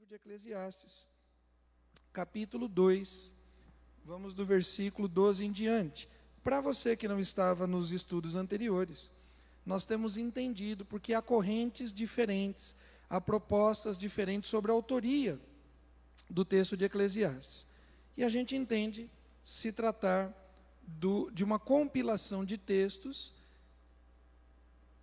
livro de Eclesiastes, capítulo 2, vamos do versículo 12 em diante. Para você que não estava nos estudos anteriores, nós temos entendido porque há correntes diferentes, há propostas diferentes sobre a autoria do texto de Eclesiastes. E a gente entende se tratar de uma compilação de textos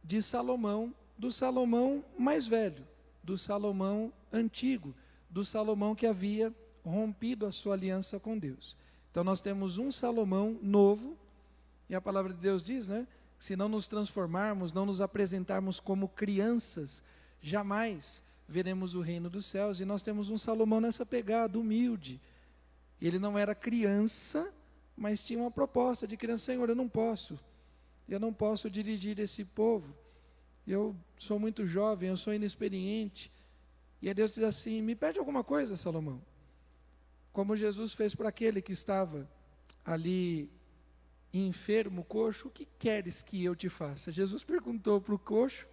de Salomão, do Salomão mais velho, do Salomão antigo, do Salomão que havia rompido a sua aliança com Deus. Então nós temos um Salomão novo, e a palavra de Deus diz, né, que se não nos transformarmos, não nos apresentarmos como crianças, jamais veremos o reino dos céus. E nós temos um Salomão nessa pegada, humilde. Ele não era criança, mas tinha uma proposta de criança. Senhor, eu não posso dirigir esse povo. Eu sou muito jovem, eu sou inexperiente. E aí Deus diz assim: me pede alguma coisa, Salomão. Como Jesus fez para aquele que estava ali enfermo, coxo: o que queres que eu te faça? Jesus perguntou para o coxo,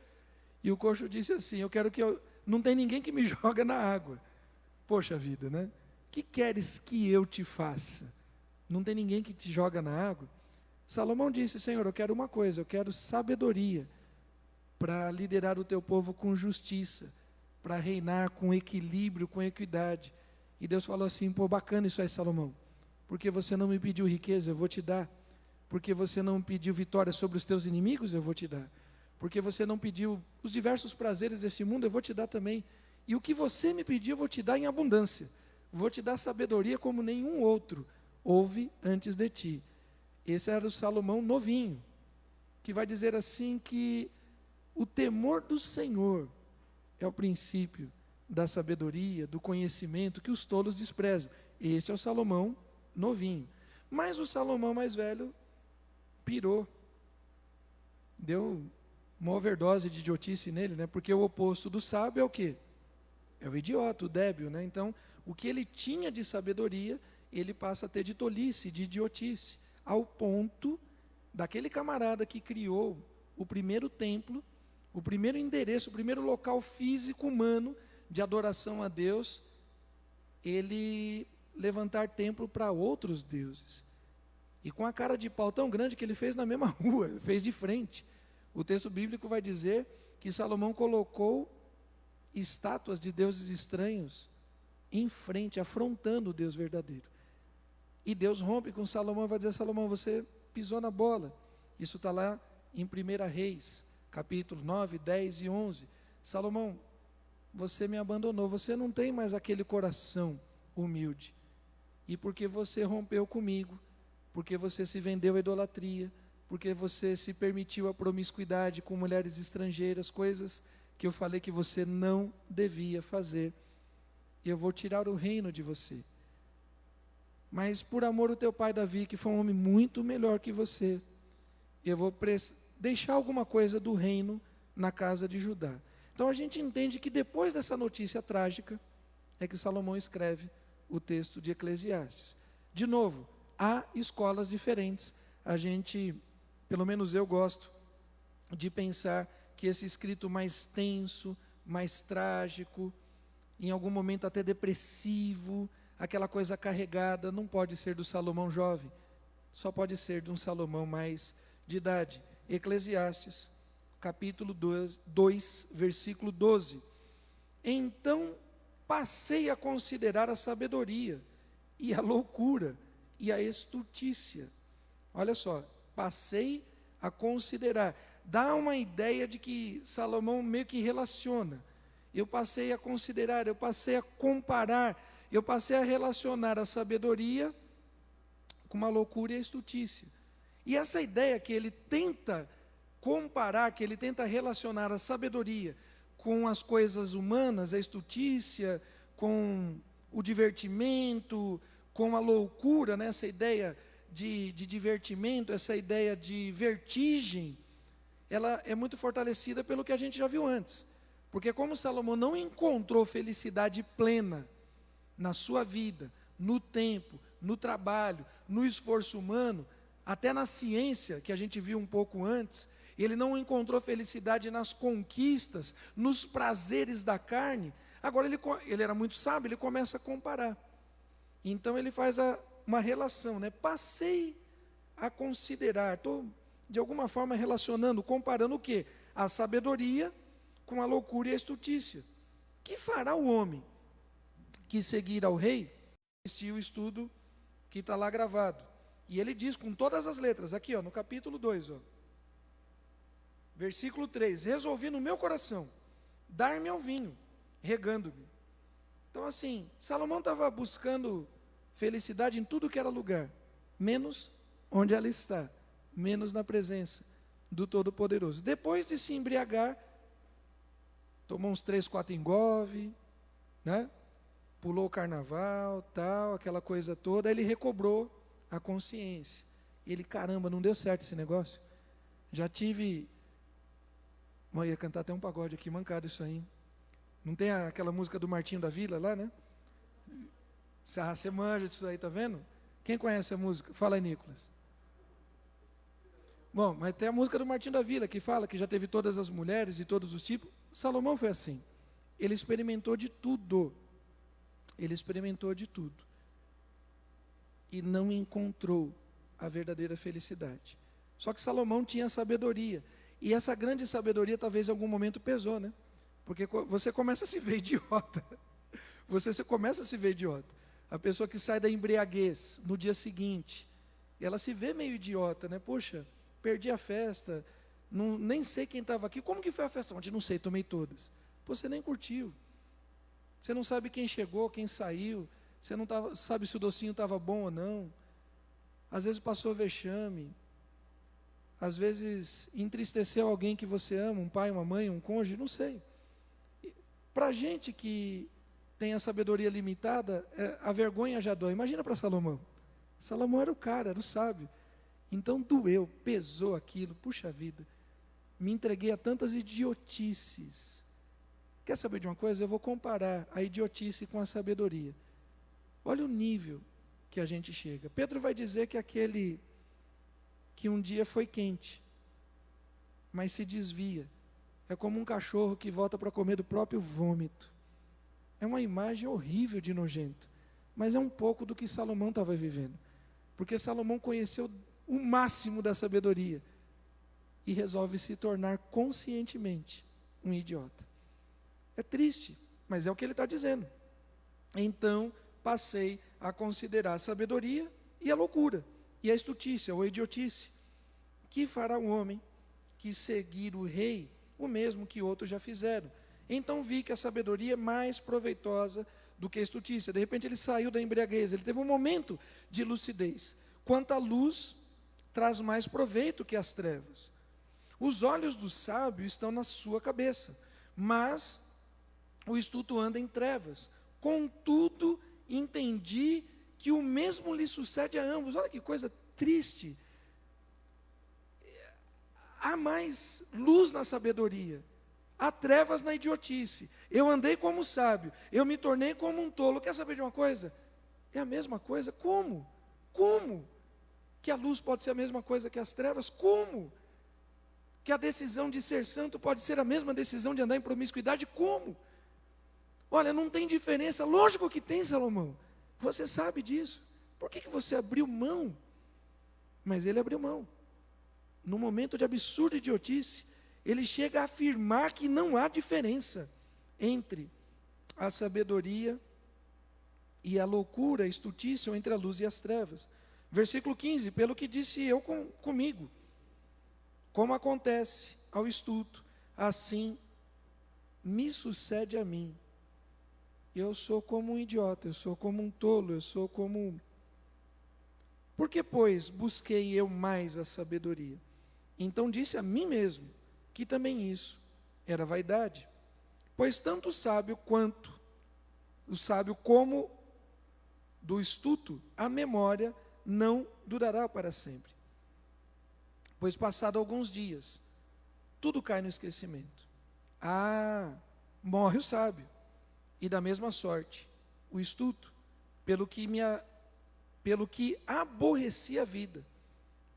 e o coxo disse assim: eu quero que eu... Não tem ninguém que me joga na água. Poxa vida, né? O que queres que eu te faça? Não tem ninguém que te joga na água. Salomão disse: Senhor, eu quero uma coisa, eu quero sabedoria para liderar o teu povo com justiça, para reinar com equilíbrio, com equidade. E Deus falou assim: pô, bacana isso aí, Salomão, porque você não me pediu riqueza, eu vou te dar. Porque você não pediu vitória sobre os teus inimigos, eu vou te dar. Porque você não pediu os diversos prazeres desse mundo, eu vou te dar também. E o que você me pediu, eu vou te dar em abundância. Vou te dar sabedoria como nenhum outro houve antes de ti. Esse era o Salomão novinho, que vai dizer assim que o temor do Senhor é o princípio da sabedoria, do conhecimento, que os tolos desprezam. Esse é o Salomão novinho. Mas o Salomão mais velho pirou, deu uma overdose de idiotice nele, né? Porque o oposto do sábio é o quê? É o idiota, o débil, né? Então, o que ele tinha de sabedoria, ele passa a ter de tolice, de idiotice, ao ponto daquele camarada que criou o primeiro templo, o primeiro endereço, o primeiro local físico humano de adoração a Deus, ele levantar templo para outros deuses. E com a cara de pau tão grande que ele fez na mesma rua, ele fez de frente. O texto bíblico vai dizer que Salomão colocou estátuas de deuses estranhos em frente, afrontando o Deus verdadeiro. E Deus rompe com Salomão e vai dizer: Salomão, você pisou na bola. Isso está lá em 1 Reis, capítulo 9, 10 e 11. Salomão, você me abandonou, você não tem mais aquele coração humilde. E porque você rompeu comigo, porque você se vendeu à idolatria, porque você se permitiu a promiscuidade com mulheres estrangeiras, coisas que eu falei que você não devia fazer, eu vou tirar o reino de você. Mas por amor ao teu pai Davi, que foi um homem muito melhor que você, eu vou deixar alguma coisa do reino na casa de Judá. Então a gente entende que depois dessa notícia trágica, é que Salomão escreve o texto de Eclesiastes. De novo, há escolas diferentes. A gente, pelo menos eu gosto de pensar que esse escrito mais tenso, mais trágico, em algum momento até depressivo, aquela coisa carregada, não pode ser do Salomão jovem, só pode ser de um Salomão mais de idade. Eclesiastes, capítulo 2, versículo 12. Então passei a considerar a sabedoria, e a loucura, e a estultícia. Olha só, passei a considerar. Dá uma ideia de que Salomão meio que relaciona. Eu passei a considerar, eu passei a comparar, eu passei a relacionar a sabedoria com uma loucura e a estultícia. E essa ideia que ele tenta comparar, que ele tenta relacionar a sabedoria com as coisas humanas, a estultícia, com o divertimento, com a loucura, né? Essa ideia de divertimento, essa ideia de vertigem, ela é muito fortalecida pelo que a gente já viu antes. Porque como Salomão não encontrou felicidade plena na sua vida, no tempo, no trabalho, no esforço humano, até na ciência, que a gente viu um pouco antes, ele não encontrou felicidade nas conquistas, nos prazeres da carne, Agora ele era muito sábio, ele começa a comparar. Então ele faz uma relação, né? Passei a considerar, estou de alguma forma relacionando, comparando o quê? A sabedoria com a loucura e a estultícia. Que fará o homem que seguir ao rei? Este é o estudo que está lá gravado. E ele diz com todas as letras, aqui ó, no capítulo 2, ó, versículo 3, resolvi no meu coração dar-me ao vinho, regando-me. Então assim, Salomão estava buscando felicidade em tudo que era lugar, menos onde ela está, menos na presença do Todo-Poderoso. Depois de se embriagar, tomou uns 3, 4 engove, né? Pulou o carnaval, tal, aquela coisa toda, ele recobrou a consciência. Ele, caramba, não deu certo esse negócio. Já tive, ia cantar até um pagode aqui, mancado isso aí. Não tem aquela música do Martinho da Vila lá, né? Você manja disso aí, tá vendo? Quem conhece a música? Fala aí, Nicolas. Bom, mas tem a música do Martinho da Vila, que fala que já teve todas as mulheres de todos os tipos. Salomão foi assim. Ele experimentou de tudo. Ele experimentou de tudo. E não encontrou a verdadeira felicidade. Só que Salomão tinha sabedoria. E essa grande sabedoria talvez em algum momento pesou, né? Porque você começa a se ver idiota. Você começa a se ver idiota. A pessoa que sai da embriaguez no dia seguinte, ela se vê meio idiota, né? Poxa, perdi a festa, nem sei quem estava aqui. Como que foi a festa ontem? Não sei, tomei todas. Pô, você nem curtiu. Você não sabe quem chegou, quem saiu. Você não sabe se o docinho estava bom ou não. Às vezes passou vexame. Às vezes entristeceu alguém que você ama, um pai, uma mãe, um cônjuge, não sei. Para a gente que tem a sabedoria limitada, a vergonha já dói. Imagina para Salomão. Salomão era o cara, era o sábio. Então doeu, pesou aquilo. Puxa vida, me entreguei a tantas idiotices. Quer saber de uma coisa? Eu vou comparar a idiotice com a sabedoria. Olha o nível que a gente chega. Pedro vai dizer que aquele que um dia foi quente, mas se desvia, é como um cachorro que volta para comer do próprio vômito. É uma imagem horrível de nojento, mas é um pouco do que Salomão estava vivendo. Porque Salomão conheceu o máximo da sabedoria e resolve se tornar conscientemente um idiota. É triste, mas é o que ele está dizendo. Então, passei a considerar a sabedoria e a loucura, e a estultícia ou a idiotice. Que fará o homem que seguir o rei, o mesmo que outros já fizeram? Então vi que a sabedoria é mais proveitosa do que a estultícia. De repente ele saiu da embriaguez, ele teve um momento de lucidez. Quanto à luz, traz mais proveito que as trevas. Os olhos do sábio estão na sua cabeça, mas o estulto anda em trevas. Contudo, entendi que o mesmo lhe sucede a ambos. Olha que coisa triste. Há mais luz na sabedoria, há trevas na idiotice. Eu andei como sábio, eu me tornei como um tolo. Quer saber de uma coisa? É a mesma coisa. Como? Como? Que a luz pode ser a mesma coisa que as trevas? Como? Que a decisão de ser santo pode ser a mesma decisão de andar em promiscuidade? Como? Olha, não tem diferença. Lógico que tem, Salomão. Você sabe disso. Por que você abriu mão? Mas ele abriu mão. No momento de absurda idiotice, ele chega a afirmar que não há diferença entre a sabedoria e a loucura, a estultícia, ou entre a luz e as trevas. Versículo 15, pelo que disse eu comigo, como acontece ao estulto, assim me sucede a mim. Eu sou como um idiota, eu sou como um tolo, eu sou como... Por que, pois, busquei eu mais a sabedoria? Então disse a mim mesmo que também isso era vaidade. Pois tanto o sábio como do estulto, a memória não durará para sempre. Pois passado alguns dias, tudo cai no esquecimento. Morre o sábio. E da mesma sorte, o estulto, pelo que aborreci a vida,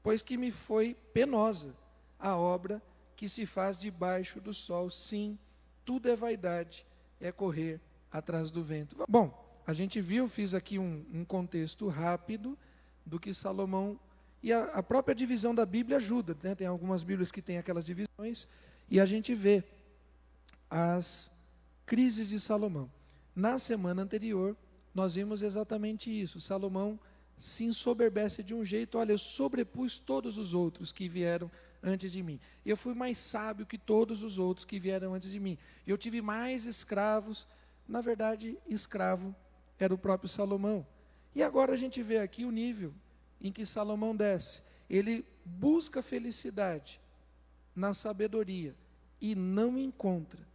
pois que me foi penosa a obra que se faz debaixo do sol. Sim, tudo é vaidade, é correr atrás do vento. Bom, a gente viu, fiz aqui um contexto rápido do que Salomão, e a própria divisão da Bíblia ajuda, né? Tem algumas Bíblias que têm aquelas divisões, e a gente vê as crises de Salomão. Na semana anterior, nós vimos exatamente isso. Salomão se ensoberbece de um jeito: olha, eu sobrepus todos os outros que vieram antes de mim. Eu fui mais sábio que todos os outros que vieram antes de mim. Eu tive mais escravos. Na verdade, escravo era o próprio Salomão. E agora a gente vê aqui o nível em que Salomão desce. Ele busca felicidade na sabedoria e não encontra.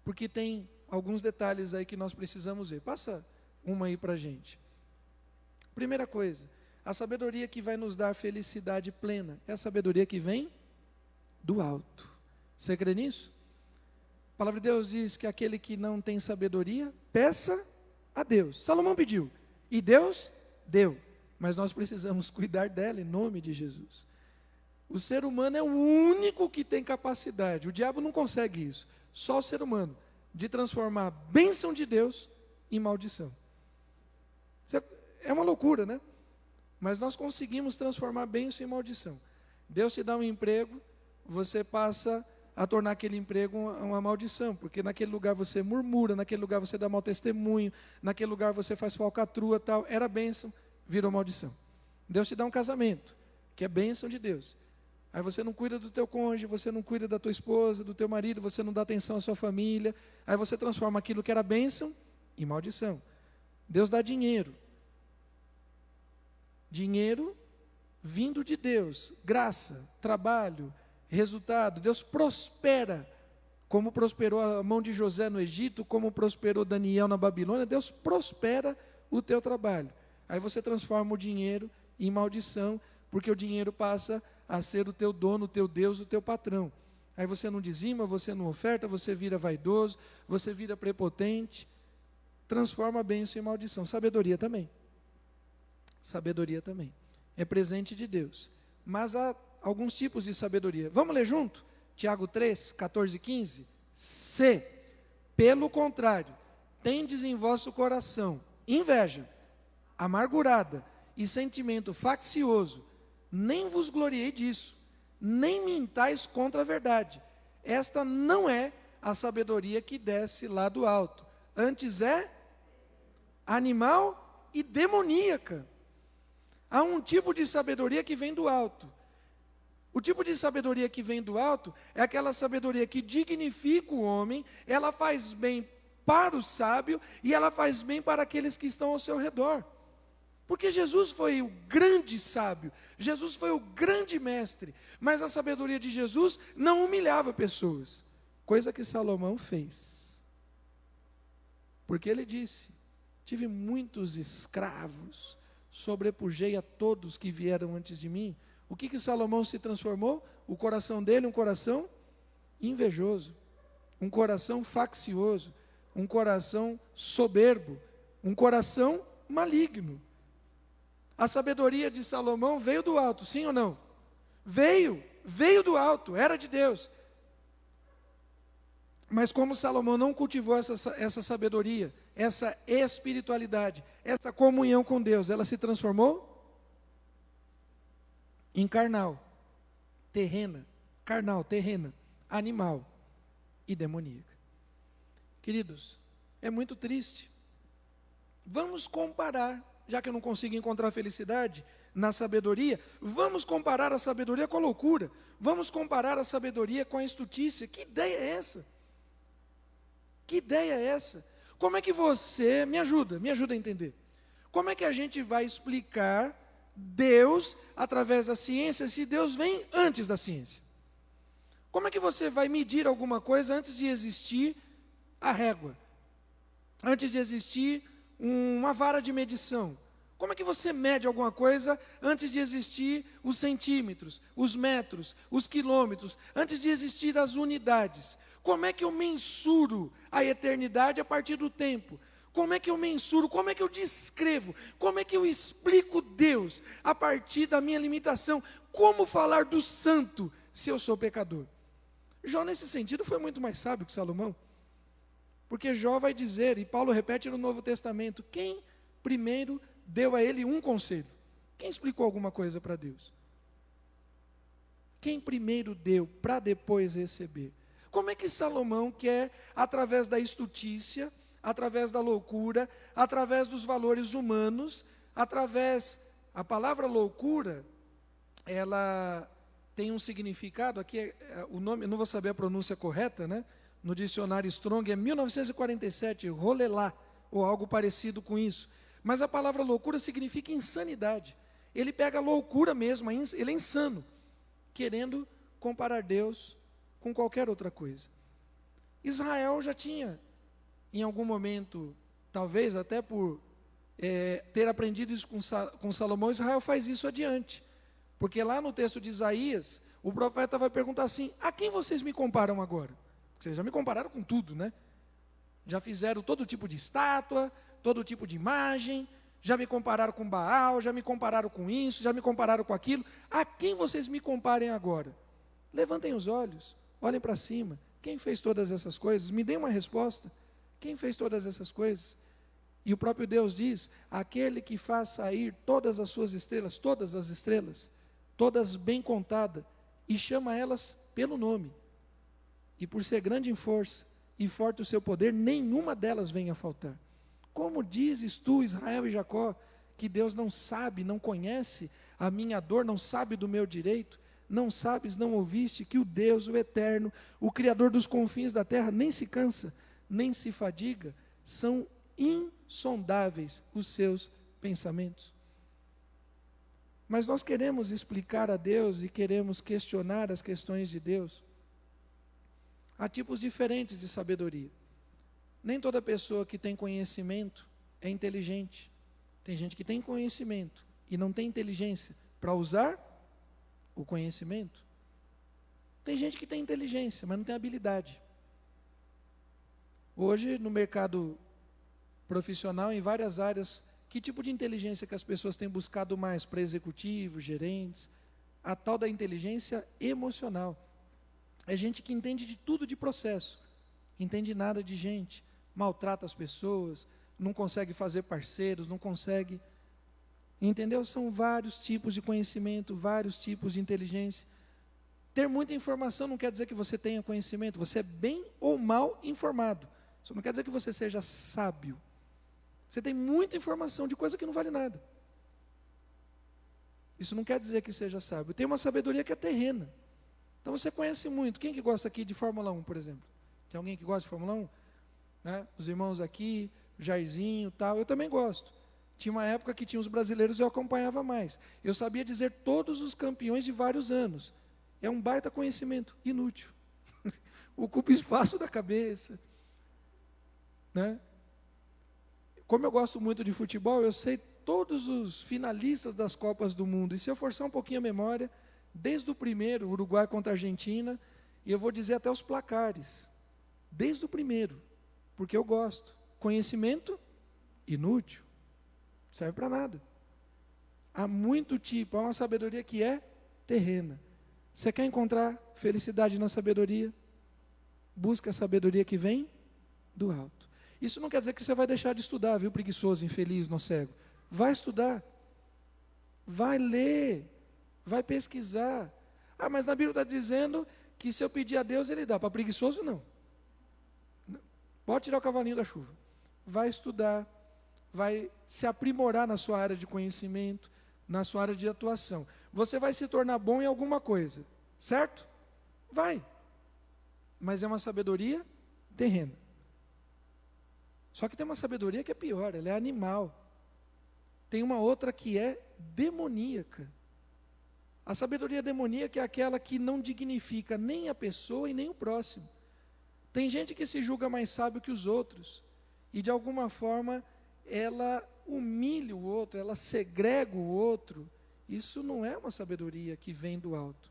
Porque tem alguns detalhes aí que nós precisamos ver. Passa uma aí para a gente. Primeira coisa, a sabedoria que vai nos dar felicidade plena é a sabedoria que vem do alto. Você crê nisso? A palavra de Deus diz que aquele que não tem sabedoria, peça a Deus. Salomão pediu, e Deus deu. Mas nós precisamos cuidar dela em nome de Jesus. O ser humano é o único que tem capacidade, o diabo não consegue isso, só o ser humano, de transformar a bênção de Deus em maldição. É uma loucura, né? Mas nós conseguimos transformar a bênção em maldição. Deus te dá um emprego, você passa a tornar aquele emprego uma maldição, porque naquele lugar você murmura, naquele lugar você dá mau testemunho, naquele lugar você faz falcatrua, tal. Era bênção, virou maldição. Deus te dá um casamento, que é bênção de Deus. Aí você não cuida do teu cônjuge, você não cuida da tua esposa, do teu marido, você não dá atenção à sua família. Aí você transforma aquilo que era bênção em maldição. Deus dá dinheiro. Dinheiro vindo de Deus, graça, trabalho, resultado. Deus prospera, como prosperou a mão de José no Egito, como prosperou Daniel na Babilônia. Deus prospera o teu trabalho. Aí você transforma o dinheiro em maldição, porque o dinheiro passa a ser o teu dono, o teu Deus, o teu patrão. Aí você não dizima, você não oferta, você vira vaidoso, você vira prepotente, transforma a bênção em maldição. Sabedoria também. Sabedoria também. É presente de Deus. Mas há alguns tipos de sabedoria. Vamos ler junto? Tiago 3, 14 e 15. Se, pelo contrário, tendes em vosso coração inveja, amargurada e sentimento faccioso, nem vos gloriei disso, nem mintais contra a verdade. Esta não é a sabedoria que desce lá do alto. Antes é animal e demoníaca. Há um tipo de sabedoria que vem do alto. O tipo de sabedoria que vem do alto é aquela sabedoria que dignifica o homem, ela faz bem para o sábio e ela faz bem para aqueles que estão ao seu redor. Porque Jesus foi o grande sábio, Jesus foi o grande mestre, mas a sabedoria de Jesus não humilhava pessoas, coisa que Salomão fez. Porque ele disse: tive muitos escravos, sobrepujei a todos que vieram antes de mim. O que Salomão se transformou? O coração dele, um coração invejoso, um coração faccioso, um coração soberbo, um coração maligno. A sabedoria de Salomão veio do alto, sim ou não? Veio do alto, era de Deus. Mas como Salomão não cultivou essa sabedoria, essa espiritualidade, essa comunhão com Deus, ela se transformou em carnal, terrena, animal e demoníaca. Queridos, é muito triste. Vamos comparar, já que eu não consigo encontrar felicidade na sabedoria, vamos comparar a sabedoria com a loucura, vamos comparar a sabedoria com a estultícia. Que ideia é essa? Que ideia é essa? Como é que você, me ajuda a entender. Como é que a gente vai explicar Deus através da ciência se Deus vem antes da ciência? Como é que você vai medir alguma coisa antes de existir a régua? Antes de existir uma vara de medição? Como é que você mede alguma coisa antes de existir os centímetros, os metros, os quilômetros, antes de existir as unidades? Como é que eu mensuro a eternidade a partir do tempo? Como é que eu mensuro, como é que eu descrevo, como é que eu explico Deus a partir da minha limitação? Como falar do santo se eu sou pecador? Jó, nesse sentido, foi muito mais sábio que Salomão. Porque Jó vai dizer, e Paulo repete no Novo Testamento, quem primeiro deu a ele um conselho? Quem explicou alguma coisa para Deus? Quem primeiro deu para depois receber? Como é que Salomão quer, através da estutícia, através da loucura, através dos valores humanos, a palavra loucura, ela tem um significado, aqui o nome, eu não vou saber a pronúncia correta, né? No dicionário Strong é 1947, rolelá, ou algo parecido com isso. Mas a palavra loucura significa insanidade. Ele pega a loucura mesmo, ele é insano, querendo comparar Deus com qualquer outra coisa. Israel já tinha, em algum momento, talvez até por ter aprendido isso com Salomão, Israel faz isso adiante. Porque lá no texto de Isaías, o profeta vai perguntar assim, a quem vocês me comparam agora? Vocês já me compararam com tudo, né? Já fizeram todo tipo de estátua, todo tipo de imagem, já me compararam com Baal, já me compararam com isso, já me compararam com aquilo. A quem vocês me comparem agora? Levantem os olhos, olhem para cima. Quem fez todas essas coisas? Me dê uma resposta. Quem fez todas essas coisas? E o próprio Deus diz, aquele que faz sair todas as suas estrelas, todas as estrelas, todas bem contadas, e chama elas pelo nome. E por ser grande em força e forte o seu poder, nenhuma delas vem a faltar. Como dizes tu, Israel e Jacó, que Deus não sabe, não conhece a minha dor, não sabe do meu direito? Não sabes, não ouviste que o Deus, o Eterno, o Criador dos confins da terra, nem se cansa, nem se fadiga? São insondáveis os seus pensamentos. Mas nós queremos explicar a Deus e queremos questionar as questões de Deus. Há tipos diferentes de sabedoria. Nem toda pessoa que tem conhecimento é inteligente. Tem gente que tem conhecimento e não tem inteligência para usar o conhecimento. Tem gente que tem inteligência, mas não tem habilidade. Hoje, no mercado profissional, em várias áreas, que tipo de inteligência que as pessoas têm buscado mais para executivos, gerentes? A tal da inteligência emocional. É gente que entende de tudo de processo, entende nada de gente, maltrata as pessoas, não consegue fazer parceiros, não consegue, entendeu? São vários tipos de conhecimento, vários tipos de inteligência. Ter muita informação não quer dizer que você tenha conhecimento, você é bem ou mal informado. Isso não quer dizer que você seja sábio. Você tem muita informação de coisa que não vale nada. Isso não quer dizer que seja sábio. Tem uma sabedoria que é terrena. Então você conhece muito. Quem que gosta aqui de Fórmula 1, por exemplo? Tem alguém que gosta de Fórmula 1? Né? Os irmãos aqui, Jairzinho, tal, eu também gosto. Tinha uma época que tinha os brasileiros e eu acompanhava mais. Eu sabia dizer todos os campeões de vários anos. É um baita conhecimento, inútil. Ocupa espaço da cabeça. Né? Como eu gosto muito de futebol, eu sei todos os finalistas das Copas do Mundo. E se eu forçar um pouquinho a memória, desde o primeiro, Uruguai contra a Argentina, e eu vou dizer até os placares. Desde o primeiro, porque eu gosto. Conhecimento inútil, serve para nada. Há muito tipo, há uma sabedoria que é terrena. Você quer encontrar felicidade na sabedoria? Busca a sabedoria que vem do alto. Isso não quer dizer que você vai deixar de estudar, viu, preguiçoso, infeliz, nó cego. Vai estudar, vai ler, vai pesquisar. Ah, mas na Bíblia está dizendo que se eu pedir a Deus, Ele dá. Para preguiçoso, não. Pode tirar o cavalinho da chuva. Vai estudar, vai se aprimorar na sua área de conhecimento, na sua área de atuação. Você vai se tornar bom em alguma coisa, certo? Vai. Mas é uma sabedoria terrena. Só que tem uma sabedoria que é pior, ela é animal. Tem uma outra que é demoníaca. A sabedoria demoníaca é aquela que não dignifica nem a pessoa e nem o próximo. Tem gente que se julga mais sábio que os outros, e de alguma forma ela humilha o outro, ela segrega o outro. Isso não é uma sabedoria que vem do alto.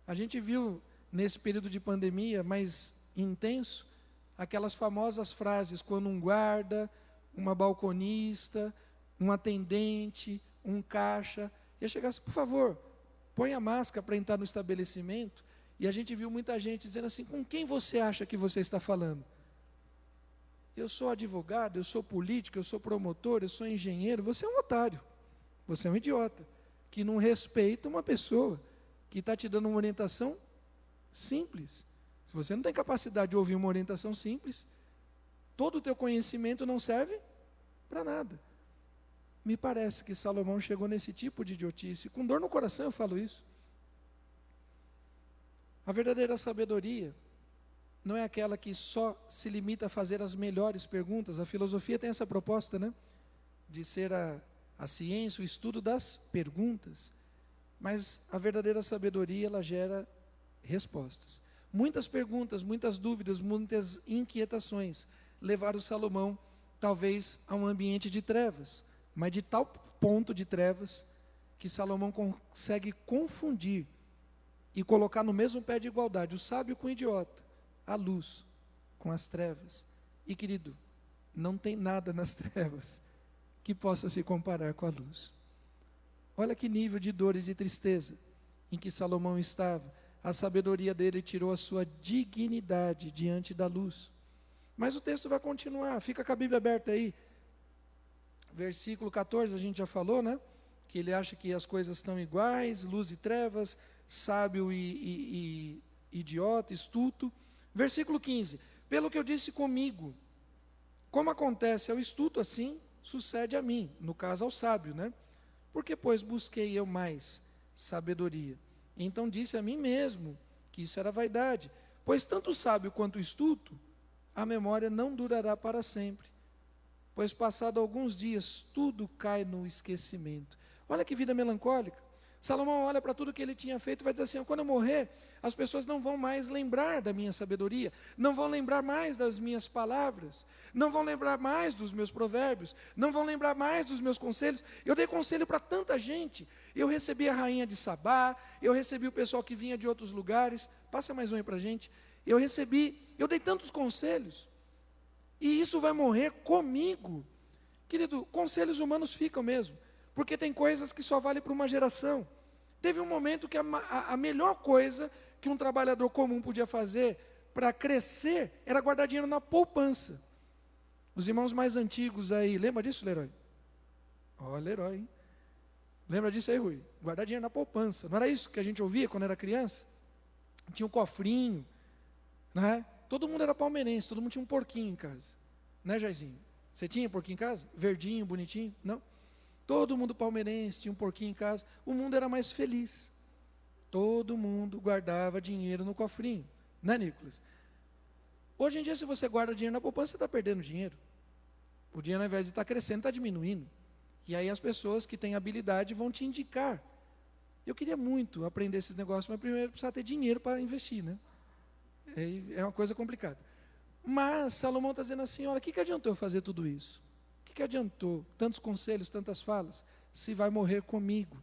A gente viu nesse período de pandemia mais intenso, aquelas famosas frases, quando um guarda, uma balconista, um atendente, um caixa, ia chegar assim, por favor, põe a máscara para entrar no estabelecimento, e a gente viu muita gente dizendo assim, com quem você acha que você está falando? eu sou advogado, eu sou político, eu sou promotor, eu sou engenheiro, você é um otário, você é um idiota, que não respeita uma pessoa que está te dando uma orientação simples. Se você não tem capacidade de ouvir uma orientação simples, todo o teu conhecimento não serve para nada. Me parece que Salomão chegou nesse tipo de idiotice. Com dor no coração eu falo isso. A verdadeira sabedoria não é aquela que só se limita a fazer as melhores perguntas. A filosofia tem essa proposta, né? De ser a ciência, o estudo das perguntas. Mas a verdadeira sabedoria, ela gera respostas. Muitas perguntas, muitas dúvidas, muitas inquietações levaram Salomão, talvez, a um ambiente de trevas. Mas de tal ponto de trevas, que Salomão consegue confundir e colocar no mesmo pé de igualdade o sábio com o idiota, a luz com as trevas. E querido, não tem nada nas trevas que possa se comparar com a luz. Olha que nível de dor e de tristeza em que Salomão estava. A sabedoria dele tirou a sua dignidade diante da luz. Mas o texto vai continuar, fica com a Bíblia aberta aí. Versículo 14, a gente já falou, né? Que ele acha que as coisas estão iguais, luz e trevas, sábio e idiota, astuto. Versículo 15, pelo que eu disse comigo, como acontece ao astuto assim, sucede a mim, no caso ao sábio, né? Porque, pois, busquei eu mais sabedoria. Então disse a mim mesmo que isso era vaidade, pois tanto o sábio quanto o astuto, a memória não durará para sempre. Pois passado alguns dias, tudo cai no esquecimento. Olha que vida melancólica. Salomão olha para tudo que ele tinha feito e vai dizer assim, quando eu morrer, as pessoas não vão mais lembrar da minha sabedoria, não vão lembrar mais das minhas palavras, não vão lembrar mais dos meus provérbios, não vão lembrar mais dos meus conselhos. Eu dei conselho para tanta gente, eu recebi a rainha de Sabá, eu recebi o pessoal que vinha de outros lugares, passa mais um aí para a gente, eu dei tantos conselhos, e isso vai morrer comigo. Querido, conselhos humanos ficam mesmo, porque tem coisas que só valem para uma geração. Teve um momento que a melhor coisa que um trabalhador comum podia fazer para crescer era guardar dinheiro na poupança. Os irmãos mais antigos aí, lembra disso, Leroy? Ó, Leroy, hein? Lembra disso aí, Rui? Guardar dinheiro na poupança. Não era isso que a gente ouvia quando era criança? Tinha um cofrinho, né? Todo mundo era palmeirense, todo mundo tinha um porquinho em casa. Né, Jairzinho? Você tinha porquinho em casa? Verdinho, bonitinho? Não? Todo mundo palmeirense tinha um porquinho em casa. O mundo era mais feliz. Todo mundo guardava dinheiro no cofrinho. Né, Nicolas? Hoje em dia, se você guarda dinheiro na poupança, você está perdendo dinheiro. O dinheiro, ao invés de estar crescendo, está diminuindo. E aí as pessoas que têm habilidade vão te indicar. Eu queria muito aprender esses negócios, mas primeiro precisa ter dinheiro para investir, né? É uma coisa complicada. Mas Salomão está dizendo assim, olha, o que adiantou eu fazer tudo isso? O que adiantou? Tantos conselhos, tantas falas, se vai morrer comigo.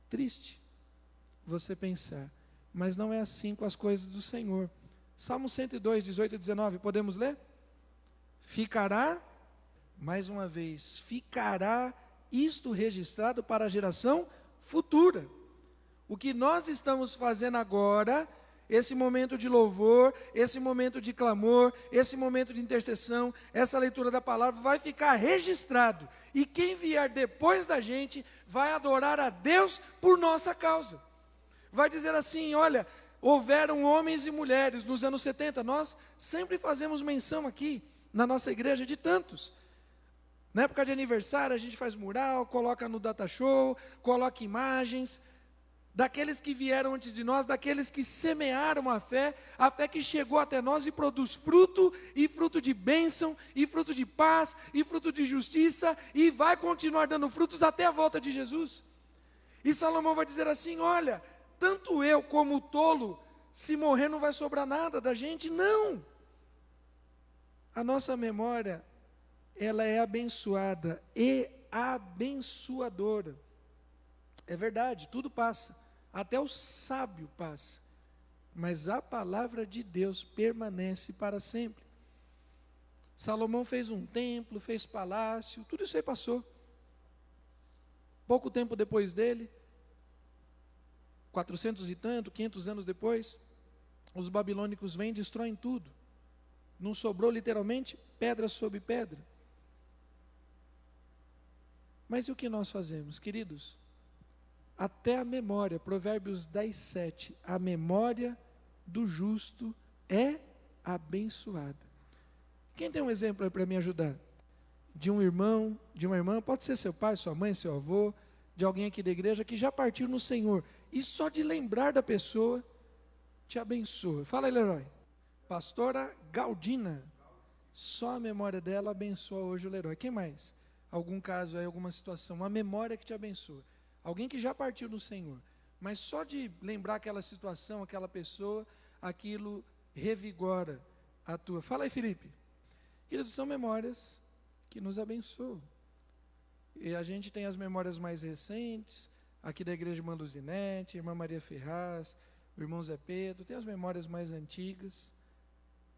Triste você pensar, mas não é assim com as coisas do Senhor. Salmo 102, 18 e 19, podemos ler? Ficará, mais uma vez, ficará isto registrado para a geração futura. O que nós estamos fazendo agora, esse momento de louvor, esse momento de clamor, esse momento de intercessão, essa leitura da palavra vai ficar registrado. E quem vier depois da gente vai adorar a Deus por nossa causa. Vai dizer assim, olha, houveram homens e mulheres nos anos 70, nós sempre fazemos menção aqui na nossa igreja de tantos. Na época de aniversário a gente faz mural, coloca no data show, coloca imagens, daqueles que vieram antes de nós, daqueles que semearam a fé que chegou até nós e produz fruto, e fruto de bênção, e fruto de paz, e fruto de justiça, e vai continuar dando frutos até a volta de Jesus. E Salomão vai dizer assim, olha, tanto eu como o tolo, se morrer não vai sobrar nada da gente, não. A nossa memória, ela é abençoada e abençoadora. É verdade, tudo passa. Até o sábio passa, mas a palavra de Deus permanece para sempre. Salomão fez um templo, fez palácio, tudo isso aí passou. Pouco tempo depois dele, 400 e tanto, 500 anos depois, os babilônicos vêm e destroem tudo. Não sobrou literalmente pedra sobre pedra. Mas e o que nós fazemos, queridos? Até a memória, Provérbios 10, 7, a memória do justo é abençoada. Quem tem um exemplo aí para me ajudar? De um irmão, de uma irmã, pode ser seu pai, sua mãe, seu avô, de alguém aqui da igreja que já partiu no Senhor. E só de lembrar da pessoa, te abençoa. Fala aí, Leroy. Pastora Galdina. Só a memória dela abençoa hoje o Leroy. Quem mais? Algum caso aí, alguma situação, uma memória que te abençoa. Alguém que já partiu no Senhor. Mas só de lembrar aquela situação, aquela pessoa, aquilo revigora a tua. Fala aí, Felipe. Queridos, são memórias que nos abençoam. E a gente tem as memórias mais recentes, aqui da igreja Irmã Luzinete, Irmã Maria Ferraz, o irmão Zé Pedro, tem as memórias mais antigas.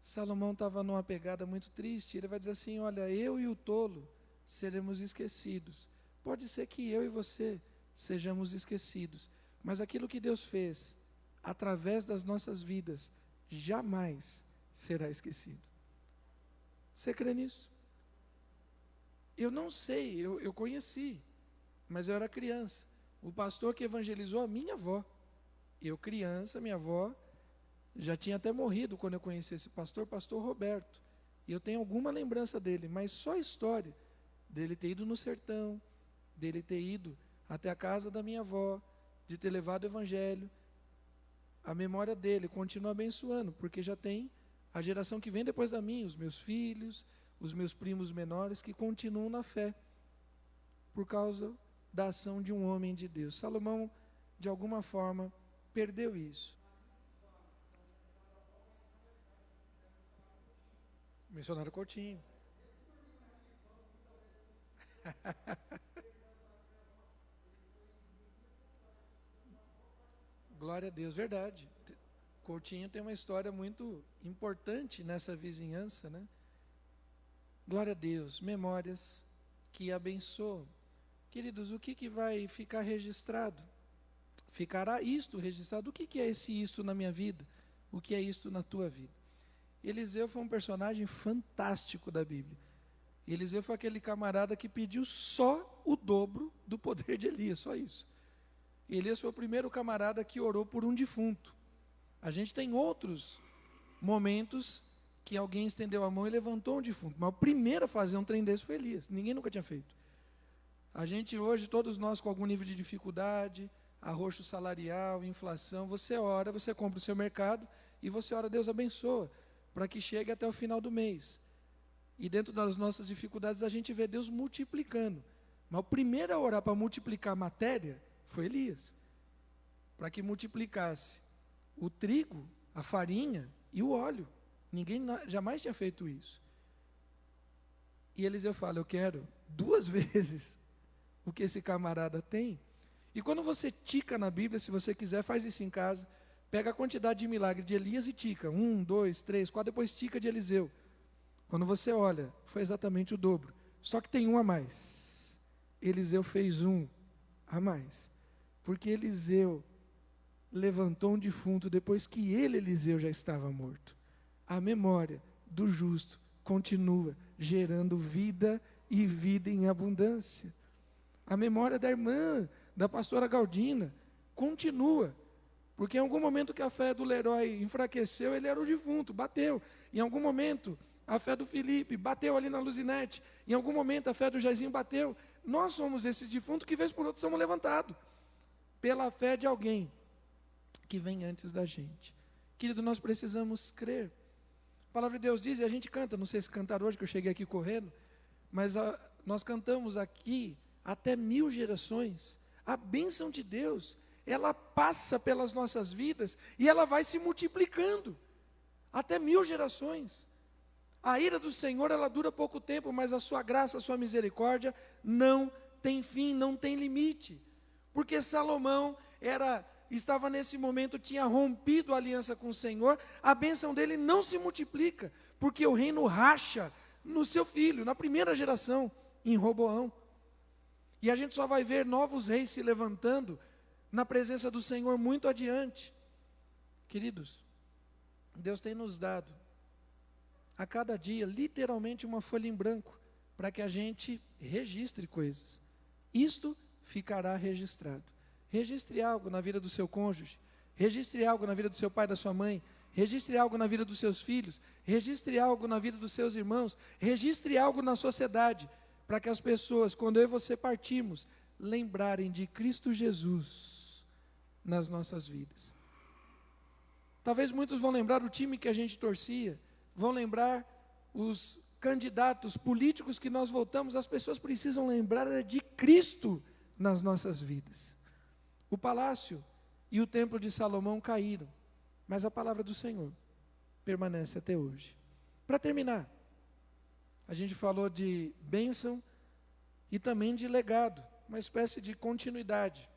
Salomão estava numa pegada muito triste, ele vai dizer assim, olha, eu e o tolo seremos esquecidos. Pode ser que eu e você sejamos esquecidos, mas aquilo que Deus fez através das nossas vidas jamais será esquecido. Você crê nisso? Eu não sei, eu conheci, mas eu era criança. O pastor que evangelizou a minha avó. Eu criança, minha avó já tinha até morrido quando eu conheci esse pastor, pastor Roberto. E eu tenho alguma lembrança dele, mas só a história dele ter ido no sertão, dele ter ido até a casa da minha avó, de ter levado o evangelho. A memória dele continua abençoando, porque já tem a geração que vem depois da minha, os meus filhos, os meus primos menores que continuam na fé, por causa da ação de um homem de Deus. Salomão, de alguma forma, perdeu isso. Missionário Coutinho. Glória a Deus, verdade. Coutinho tem uma história muito importante nessa vizinhança, né? Glória a Deus, memórias que abençoam. Queridos, o que vai ficar registrado? Ficará isto registrado. O que é esse isto na minha vida? O que é isto na tua vida? Eliseu foi um personagem fantástico da Bíblia. Eliseu foi aquele camarada que pediu só o dobro do poder de Elias, só isso. Elias foi o primeiro camarada que orou por um defunto. A gente tem outros momentos que alguém estendeu a mão e levantou um defunto, mas o primeiro a fazer um trem desse foi Elias, ninguém nunca tinha feito. A gente hoje, todos nós com algum nível de dificuldade, arroxo salarial, inflação, você ora, você compra o seu mercado e você ora, Deus abençoa, para que chegue até o final do mês. E dentro das nossas dificuldades a gente vê Deus multiplicando. Mas o primeiro a orar para multiplicar a matéria foi Elias, para que multiplicasse o trigo, a farinha e o óleo. Ninguém jamais tinha feito isso. E Eliseu fala, eu quero 2 vezes o que esse camarada tem. E quando você tica na Bíblia, se você quiser, faz isso em casa, pega a quantidade de milagre de Elias e tica, 1, 2, 3, 4, depois tica de Eliseu. Quando você olha, foi exatamente o dobro. Só que tem um a mais. Eliseu fez um a mais. Porque Eliseu levantou um defunto depois que ele, Eliseu, já estava morto. A memória do justo continua gerando vida e vida em abundância. A memória da irmã, da pastora Galdina, continua. Porque em algum momento que a fé do Leroy enfraqueceu, ele era o defunto, bateu. Em algum momento, a fé do Felipe bateu ali na Luzinete. Em algum momento, a fé do Jairzinho bateu. Nós somos esses defuntos que, vez por outra, somos levantados. Pela fé de alguém que vem antes da gente. Querido, nós precisamos crer. A palavra de Deus diz, e a gente canta, não sei se cantar hoje, que eu cheguei aqui correndo, mas nós cantamos aqui até 1000 gerações. A bênção de Deus, ela passa pelas nossas vidas e ela vai se multiplicando. Até 1000 gerações. A ira do Senhor, ela dura pouco tempo, mas a sua graça, a sua misericórdia não tem fim, não tem limite. Porque Salomão estava nesse momento, tinha rompido a aliança com o Senhor, a bênção dele não se multiplica, porque o reino racha no seu filho, na primeira geração, em Roboão. E a gente só vai ver novos reis se levantando na presença do Senhor muito adiante. Queridos, Deus tem nos dado a cada dia, literalmente uma folha em branco, para que a gente registre coisas. Isto ficará registrado. Registre algo na vida do seu cônjuge, registre algo na vida do seu pai e da sua mãe, registre algo na vida dos seus filhos, registre algo na vida dos seus irmãos, registre algo na sociedade, para que as pessoas, quando eu e você partirmos, lembrarem de Cristo Jesus nas nossas vidas. Talvez muitos vão lembrar do time que a gente torcia, vão lembrar os candidatos políticos que nós votamos. As pessoas precisam lembrar de Cristo nas nossas vidas. O palácio e o templo de Salomão caíram, mas a palavra do Senhor permanece até hoje. Para terminar, a gente falou de bênção e também de legado, uma espécie de continuidade.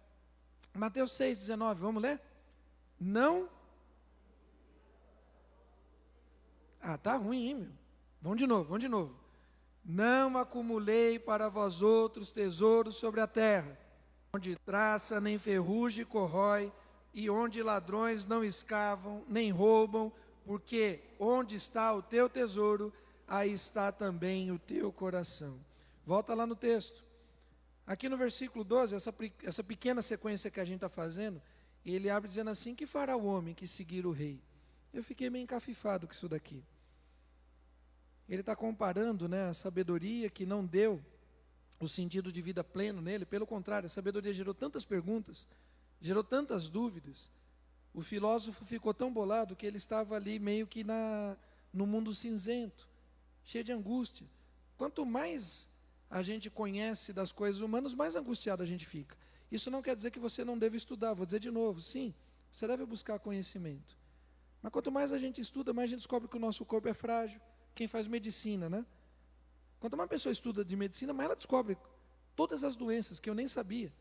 Mateus 6,19, vamos ler? Não. Tá ruim, hein, meu? Vamos de novo. Não acumulei para vós outros tesouros sobre a terra, onde traça nem ferrugem corrói, e onde ladrões não escavam nem roubam, porque onde está o teu tesouro, aí está também o teu coração. Volta lá no texto. Aqui no versículo 12, essa pequena sequência que a gente está fazendo, ele abre dizendo assim: que fará o homem que seguir o rei? Eu fiquei meio encafifado com isso daqui. Ele está comparando, a sabedoria que não deu o sentido de vida pleno nele. Pelo contrário, a sabedoria gerou tantas perguntas, gerou tantas dúvidas. O filósofo ficou tão bolado que ele estava ali meio que no mundo cinzento, cheio de angústia. Quanto mais a gente conhece das coisas humanas, mais angustiado a gente fica. Isso não quer dizer que você não deve estudar. Vou dizer de novo, sim, você deve buscar conhecimento. Mas quanto mais a gente estuda, mais a gente descobre que o nosso corpo é frágil. Quem faz medicina, Quanto mais a pessoa estuda de medicina, mais ela descobre todas as doenças que eu nem sabia.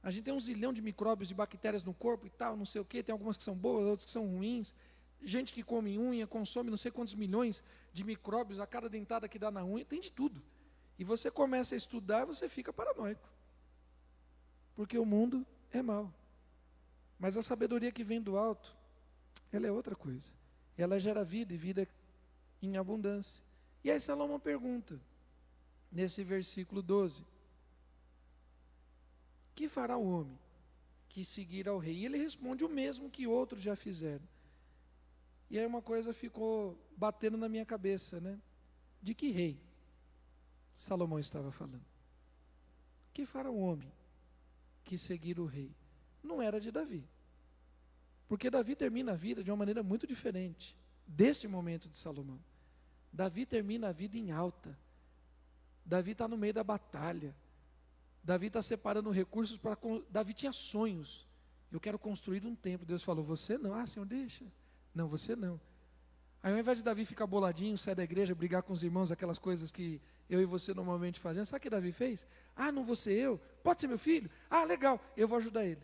A gente tem 1 zilhão de micróbios, de bactérias no corpo e tal, não sei o quê. Tem algumas que são boas, outras que são ruins. Gente que come unha, consome não sei quantos milhões de micróbios a cada dentada que dá na unha. Tem de tudo. E você começa a estudar e você fica paranoico. Porque o mundo é mau. Mas a sabedoria que vem do alto, ela é outra coisa. Ela gera vida e vida em abundância. E aí Salomão pergunta, nesse versículo 12, que fará o homem que seguir ao rei? E ele responde o mesmo que outros já fizeram. E aí uma coisa ficou batendo na minha cabeça, De que rei Salomão estava falando? Que fará o homem que seguir o rei? Não era de Davi. Porque Davi termina a vida de uma maneira muito diferente deste momento de Salomão. Davi termina a vida em alta. Davi está no meio da batalha. Davi está separando recursos para... Davi tinha sonhos. Eu quero construir um templo. Deus falou, você não. Senhor, deixa. Não, você não. Aí ao invés de Davi ficar boladinho, sair da igreja, brigar com os irmãos, aquelas coisas que eu e você normalmente fazemos, sabe o que Davi fez? Não vou ser eu? Pode ser meu filho? Legal, eu vou ajudar ele.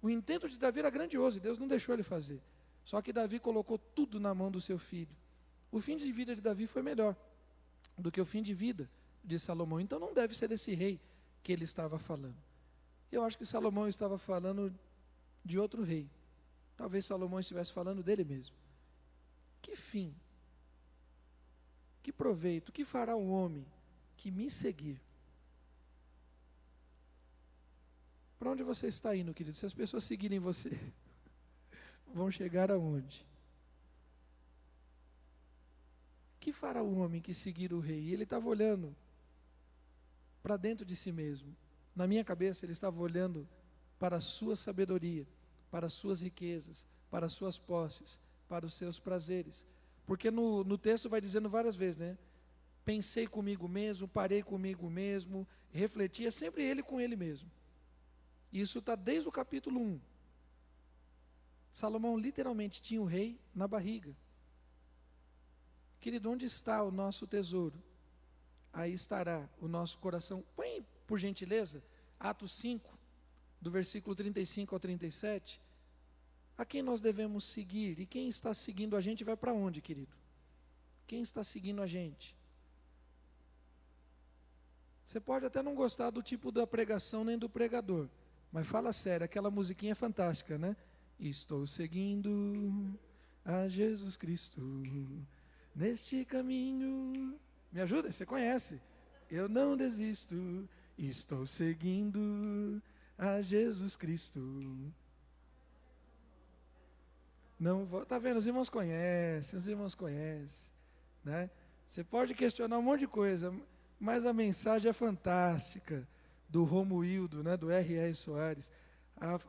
O intento de Davi era grandioso e Deus não deixou ele fazer. Só que Davi colocou tudo na mão do seu filho. O fim de vida de Davi foi melhor do que o fim de vida de Salomão. Então não deve ser desse rei que ele estava falando. Eu acho que Salomão estava falando de outro rei. Talvez Salomão estivesse falando dele mesmo. Que fim, que proveito, que fará o homem que me seguir? Para onde você está indo, querido? Se as pessoas seguirem você, vão chegar aonde? Que fará o homem que seguir o rei? E ele estava olhando para dentro de si mesmo. Na minha cabeça, ele estava olhando para a sua sabedoria, para as suas riquezas, para as suas posses, para os seus prazeres. Porque no texto vai dizendo várias vezes, Pensei comigo mesmo, parei comigo mesmo, refleti, é sempre ele com ele mesmo. Isso está desde o capítulo 1. Salomão literalmente tinha o rei na barriga. Querido, onde está o nosso tesouro? Aí estará o nosso coração. Põe, por gentileza, Atos 5, do versículo 35 ao 37. A quem nós devemos seguir? E quem está seguindo a gente vai para onde, querido? Quem está seguindo a gente? Você pode até não gostar do tipo da pregação nem do pregador, mas fala sério, aquela musiquinha é fantástica, Estou seguindo a Jesus Cristo, neste caminho. Me ajuda? Você conhece? Eu não desisto, estou seguindo a Jesus Cristo. Não vou, tá vendo? Os irmãos conhecem, né? Você pode questionar um monte de coisa, mas a mensagem é fantástica, do Romuildo, né? Do R.R. Soares.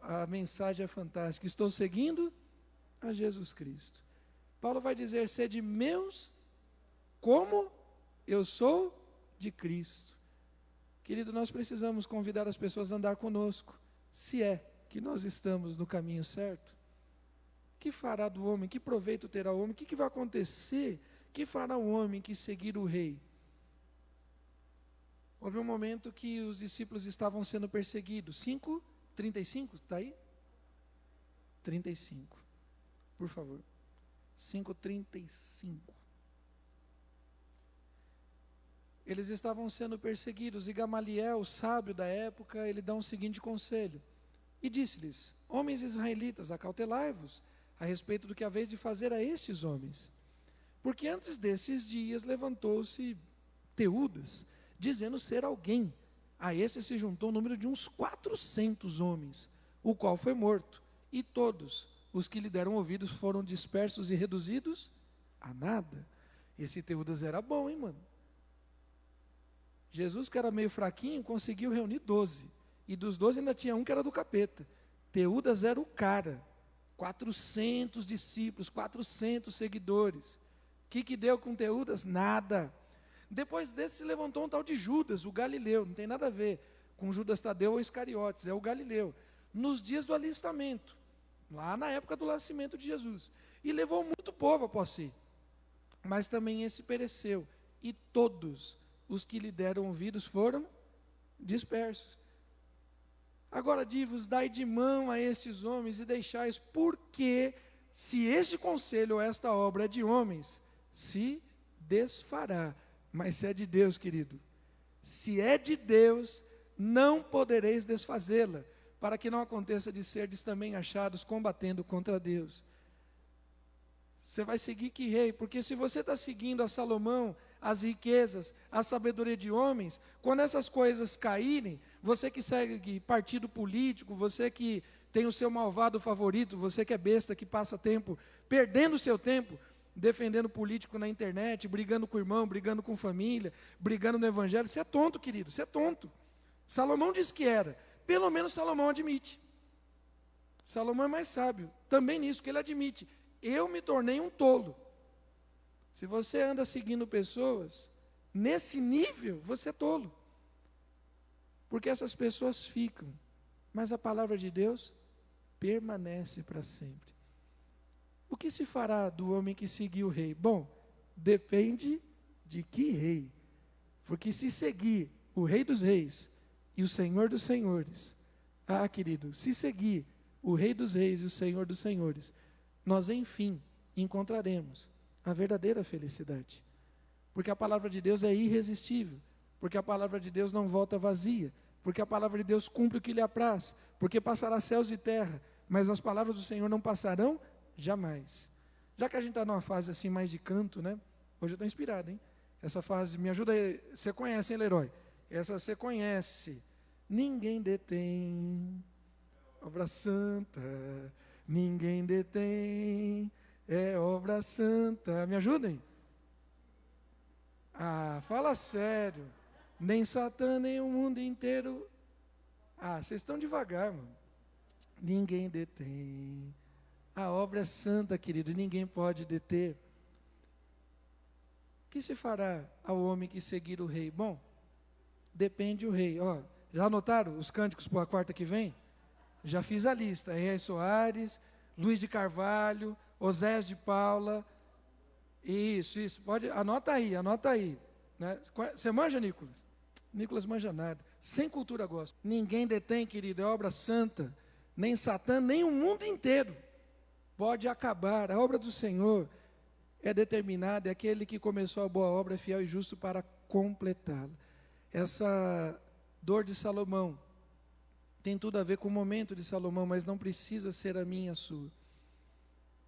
A mensagem é fantástica. Estou seguindo a Jesus Cristo. Paulo vai dizer: sede meus, como eu sou de Cristo. Querido, nós precisamos convidar as pessoas a andar conosco, se é que nós estamos no caminho certo. Que fará do homem? Que proveito terá o homem? O que vai acontecer? Que fará o homem que seguir o rei? Houve um momento que os discípulos estavam sendo perseguidos. 5:35, está aí? 35, por favor. 5:35. Eles estavam sendo perseguidos e Gamaliel, o sábio da época, ele dá um seguinte conselho. E disse-lhes: homens israelitas, acautelai-vos a respeito do que haveis de fazer a estes homens. Porque antes desses dias levantou-se Teudas, dizendo ser alguém. A esse se juntou o número de uns 400 homens, o qual foi morto. E todos os que lhe deram ouvidos foram dispersos e reduzidos a nada. Esse Teudas era bom, hein, mano? Jesus, que era meio fraquinho, conseguiu reunir 12. E dos 12 ainda tinha um que era do capeta. Teudas era o cara. 400 discípulos, 400 seguidores. O que deu com Teudas? Nada. Depois desse se levantou um tal de Judas, o Galileu. Não tem nada a ver com Judas Tadeu ou Iscariotes, é o Galileu. Nos dias do alistamento, lá na época do nascimento de Jesus. E levou muito povo após si. Mas também esse pereceu. E todos os que lhe deram ouvidos foram dispersos. Agora, divos, dai de mão a estes homens e deixais, porque se este conselho ou esta obra é de homens, se desfará. Mas se é de Deus, querido, se é de Deus, não podereis desfazê-la, para que não aconteça de serdes também achados combatendo contra Deus. Você vai seguir que rei? Porque se você está seguindo a Salomão, as riquezas, a sabedoria de homens, quando essas coisas caírem, você que segue partido político, você que tem o seu malvado favorito, você que é besta, que passa tempo, perdendo o seu tempo, defendendo político na internet, brigando com o irmão, brigando com família, brigando no evangelho, você é tonto, querido, você é tonto. Salomão disse que era, pelo menos Salomão admite. Salomão é mais sábio, também nisso, que ele admite. Eu me tornei um tolo. Se você anda seguindo pessoas, nesse nível, você é tolo. Porque essas pessoas ficam, mas a palavra de Deus permanece para sempre. O que se fará do homem que seguir o rei? Bom, depende de que rei. Porque se seguir o rei dos reis e o senhor dos senhores, querido, se seguir o rei dos reis e o senhor dos senhores, nós, enfim, encontraremos a verdadeira felicidade. Porque a palavra de Deus é irresistível. Porque a palavra de Deus não volta vazia. Porque a palavra de Deus cumpre o que lhe apraz. Porque passará céus e terra, mas as palavras do Senhor não passarão jamais. Já que a gente está numa fase assim mais de canto, né? Hoje eu estou inspirado, hein? Essa fase, me ajuda aí. Você conhece, hein, Leroy? Essa você conhece. Ninguém detém obra santa. Ninguém detém, é obra santa. Me ajudem? Fala sério. Nem Satã, nem o mundo inteiro. Vocês estão devagar, mano. Ninguém detém. A obra é santa, querido, e ninguém pode deter. O que se fará ao homem que seguir o rei? Bom, depende do rei. Já anotaram os cânticos para a quarta que vem? Já fiz a lista, R.R. Soares, Luiz de Carvalho, Oséias de Paula. Isso, pode, anota aí. Né? Você manja, Nicolas? Nicolas manja nada. Sem cultura gospel. Ninguém detém, querido, é obra santa. Nem Satã, nem o mundo inteiro pode acabar. A obra do Senhor é determinada, é aquele que começou a boa obra, é fiel e justo para completá-la. Essa dor de Salomão tem tudo a ver com o momento de Salomão, mas não precisa ser a minha e a sua.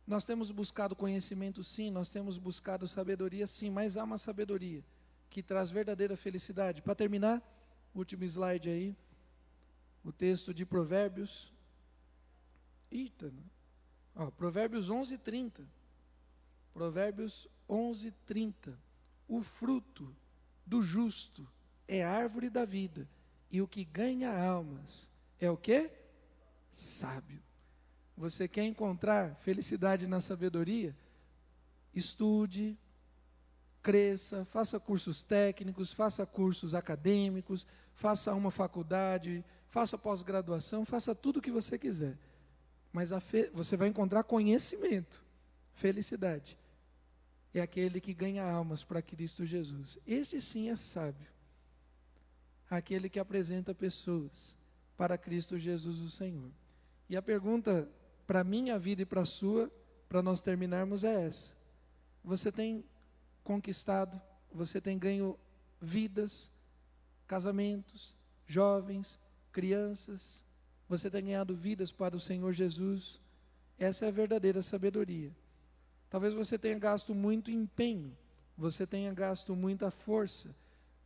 Nós temos buscado conhecimento, sim, nós temos buscado sabedoria, sim, mas há uma sabedoria que traz verdadeira felicidade. Para terminar, último slide aí, o texto de Provérbios. Provérbios 11:30. Provérbios 11:30. O fruto do justo é árvore da vida, e o que ganha almas é o quê? Sábio. Você quer encontrar felicidade na sabedoria? Estude, cresça, faça cursos técnicos, faça cursos acadêmicos, faça uma faculdade, faça pós-graduação, faça tudo o que você quiser. Mas você vai encontrar conhecimento. Felicidade é aquele que ganha almas para Cristo Jesus. Esse sim é sábio. Aquele que apresenta pessoas para Cristo Jesus o Senhor. E a pergunta para a minha vida e para a sua, para nós terminarmos, é essa: você tem conquistado, você tem ganho vidas, casamentos, jovens, crianças, você tem ganhado vidas para o Senhor Jesus? Essa é a verdadeira sabedoria. Talvez você tenha gasto muito empenho, você tenha gasto muita força,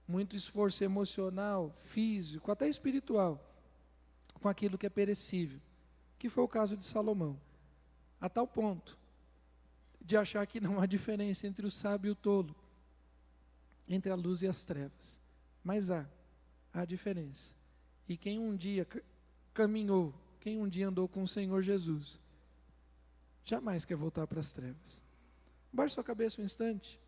muito esforço emocional, físico, até espiritual, com aquilo que é perecível, que foi o caso de Salomão, a tal ponto de achar que não há diferença entre o sábio e o tolo, entre a luz e as trevas. Mas há diferença. E quem um dia caminhou, quem um dia andou com o Senhor Jesus, jamais quer voltar para as trevas. Baixe sua cabeça um instante.